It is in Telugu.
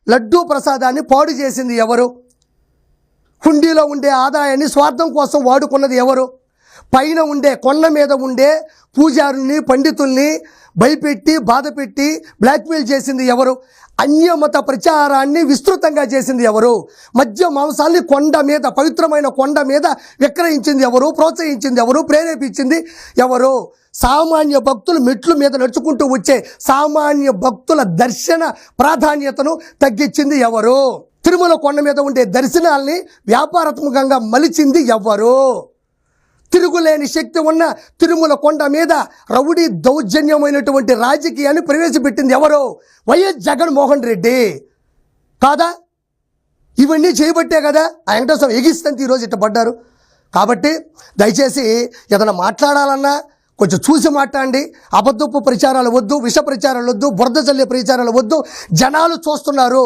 లడ్డూ ప్రసాదాన్ని పాడు చేసింది ఎవరు? హుండీలో ఉండే ఆదాయాన్ని స్వార్థం కోసం వాడుకున్నది ఎవరు? పైన ఉండే కొండ మీద ఉండే పూజారుల్ని పండితుల్ని భయపెట్టి బాధపెట్టి బ్లాక్మెయిల్ చేసింది ఎవరు? అన్యమత ప్రచారాన్ని విస్తృతంగా చేసింది ఎవరు? మద్య మాంసాల్ని కొండ మీద, పవిత్రమైన కొండ మీద విక్రయించింది ఎవరు? ప్రోత్సహించింది ఎవరు? ప్రేరేపించింది ఎవరు? సామాన్య భక్తులు మెట్ల మీద నడుచుకుంటూ వచ్చే సామాన్య భక్తుల దర్శన ప్రాధాన్యతను తగ్గించింది ఎవరు? తిరుమల కొండ మీద ఉండే దర్శనాల్ని వ్యాపారాత్మకంగా మలిచింది ఎవరు? తిరుగులేని శక్తి ఉన్న తిరుమల కొండ మీద రౌడీ దౌర్జన్యమైనటువంటి రాజకీయాన్ని ప్రవేశపెట్టింది ఎవరు? వైఎస్ జగన్మోహన్ రెడ్డి కాదా? ఇవన్నీ చేయబట్టే కదా ఆ వెంకటేశ్వర ఎగిస్తంత ఈరోజు ఇట్ట పడ్డారు. కాబట్టి దయచేసి ఏదైనా మాట్లాడాలన్నా కొంచెం చూసి మాట్లాడండి. అబద్ధపు ప్రచారాలు వద్దు, విష ప్రచారాలు వద్దు, బురద చల్లే ప్రచారాలు వద్దు. జనాలు చూస్తున్నారు.